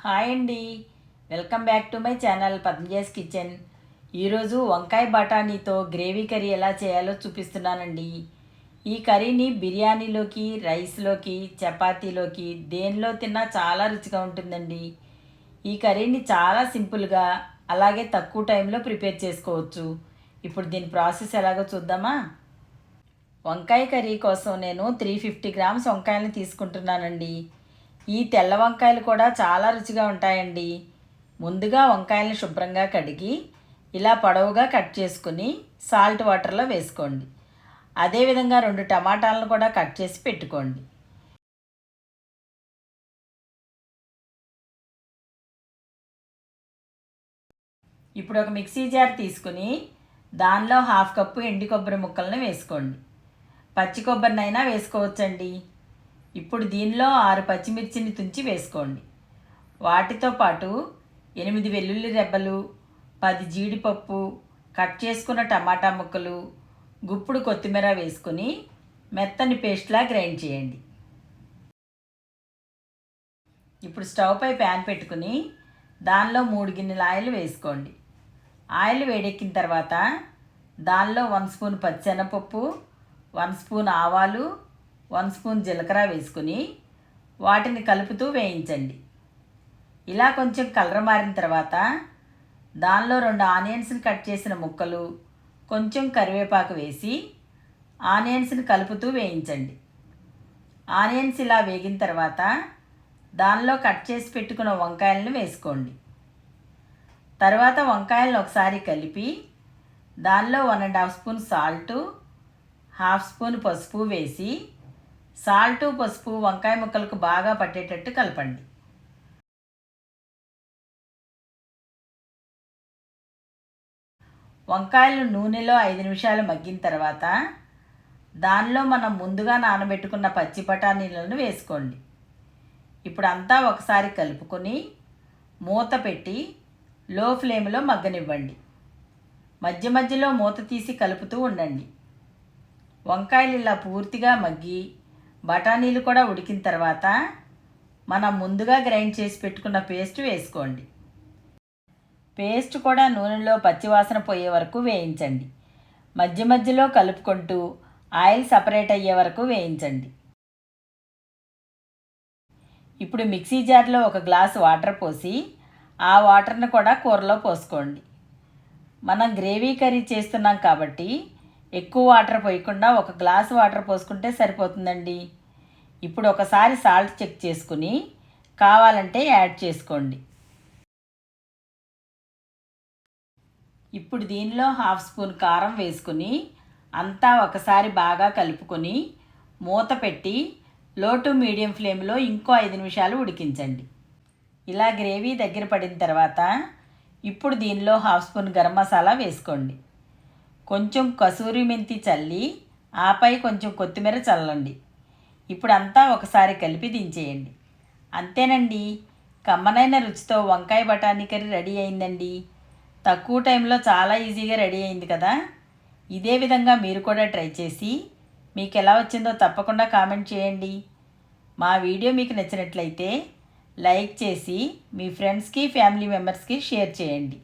Hi అండి, welcome back to my channel Padmaja's kitchen. ఈరోజు వంకాయ బఠానీతో గ్రేవీ కర్రీ ఎలా చేయాలో చూపిస్తున్నానండి. ఈ కర్రీని బిర్యానీలోకి, రైస్లోకి, చపాతీలోకి దేనిలో తిన్నా చాలా రుచిగా ఉంటుందండి. ఈ కర్రీని చాలా సింపుల్గా అలాగే తక్కువ టైంలో ప్రిపేర్ చేసుకోవచ్చు. ఇప్పుడు దీని ప్రాసెస్ ఎలాగో చూద్దామా. వంకాయ కర్రీ కోసం నేను 350 గ్రామ్స్ వంకాయలను తీసుకుంటున్నానండి. ఈ తెల్ల వంకాయలు కూడా చాలా రుచిగా ఉంటాయండి. ముందుగా వంకాయలను శుభ్రంగా కడిగి ఇలా పొడవుగా కట్ చేసుకుని సాల్ట్ వాటర్లో వేసుకోండి. అదేవిధంగా 2 టమాటాలను కూడా కట్ చేసి పెట్టుకోండి. ఇప్పుడు ఒక మిక్సీ జార్ తీసుకుని దానిలో 1/2 కప్పు ఎండు కొబ్బరి ముక్కలను వేసుకోండి. పచ్చి కొబ్బరినైనా వేసుకోవచ్చండి. ఇప్పుడు దీనిలో 6 పచ్చిమిర్చిని తుంచి వేసుకోండి. వాటితో పాటు 8 వెల్లుల్లి రెబ్బలు, 10 జీడిపప్పు, కట్ చేసుకున్న టమాటా ముక్కలు, గుప్పుడు కొత్తిమీర వేసుకుని మెత్తని పేస్ట్లా గ్రైండ్ చేయండి. ఇప్పుడు స్టవ్ పై ప్యాన్ పెట్టుకుని దానిలో 3 గిన్నెల ఆయిల్ వేసుకోండి. ఆయిల్ వేడెక్కిన తర్వాత దానిలో 1 స్పూన్ పచ్చెనపప్పు, 1 స్పూన్ ఆవాలు, 1 స్పూన్ జీలకర్ర వేసుకుని వాటిని కలుపుతూ వేయించండి. ఇలా కొంచెం కలర్ మారిన తర్వాత దానిలో 2 ఆనియన్స్ని కట్ చేసిన ముక్కలు, కొంచెం కరివేపాకు వేసి ఆనియన్స్ని కలుపుతూ వేయించండి. ఆనియన్స్ ఇలా వేగిన తర్వాత దానిలో కట్ చేసి పెట్టుకున్న వంకాయలను వేసుకోండి. తర్వాత వంకాయలను ఒకసారి కలిపి దానిలో 1.5 స్పూన్ సాల్టు, 1/2 స్పూన్ పసుపు వేసి సాల్టు పసుపు వంకాయ ముక్కలకు బాగా పట్టేటట్టు కలపండి. వంకాయలు నూనెలో 5 నిమిషాలు మగ్గిన తర్వాత దానిలో మనం ముందుగా నానబెట్టుకున్న పచ్చి బఠానీలను వేసుకోండి. ఇప్పుడు అంతా ఒకసారి కలుపుకొని మూత పెట్టి లో ఫ్లేమ్లో మగ్గనివ్వండి. మధ్య మధ్యలో మూత తీసి కలుపుతూ ఉండండి. వంకాయలు ఇలా పూర్తిగా మగ్గి బఠానీలు కూడా ఉడికిన తర్వాత మనం ముందుగా గ్రైండ్ చేసి పెట్టుకున్న పేస్ట్ వేసుకోండి. పేస్ట్ కూడా నూనెలో పచ్చివాసన పోయే వరకు వేయించండి. మధ్య మధ్యలో కలుపుకుంటూ ఆయిల్ సపరేట్ అయ్యే వరకు వేయించండి. ఇప్పుడు మిక్సీ జార్లో 1 గ్లాసు వాటర్ పోసి ఆ వాటర్ని కూడా కూరలో పోసుకోండి. మనం గ్రేవీ కర్రీ చేస్తున్నాం కాబట్టి ఎక్కువ వాటర్ పోయకుండా 1 గ్లాసు వాటర్ పోసుకుంటే సరిపోతుందండి. ఇప్పుడు ఒకసారి సాల్ట్ చెక్ చేసుకుని కావాలంటే యాడ్ చేసుకోండి. ఇప్పుడు దీనిలో 1/2 స్పూన్ కారం వేసుకుని అంతా ఒకసారి బాగా కలుపుకొని మూత పెట్టి లో టు మీడియం ఫ్లేమ్లో ఇంకో 5 నిమిషాలు ఉడికించండి. ఇలా గ్రేవీ దగ్గర పడిన తర్వాత ఇప్పుడు దీనిలో 1/2 స్పూన్ గరం మసాలా వేసుకోండి. కొంచెం కసూరి మెంతి చల్లి ఆపై కొంచెం కొత్తిమీర చల్లండి. ఇప్పుడు అంతా ఒకసారి కలిపి దించేయండి. అంతేనండి, కమ్మనైన రుచితో వంకాయ బఠానీ కర్రీ రెడీ అయిందండి. తక్కువ టైంలో చాలా ఈజీగా రెడీ అయింది కదా. ఇదే విధంగా మీరు కూడా ట్రై చేసి మీకు ఎలా వచ్చిందో తప్పకుండా కామెంట్ చేయండి. మా వీడియో మీకు నచ్చినట్లయితే లైక్ చేసి మీ ఫ్రెండ్స్కి, ఫ్యామిలీ మెంబర్స్కి షేర్ చేయండి.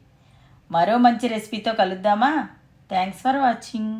మరో మంచి రెసిపీతో కలుద్దామా. Thanks for watching.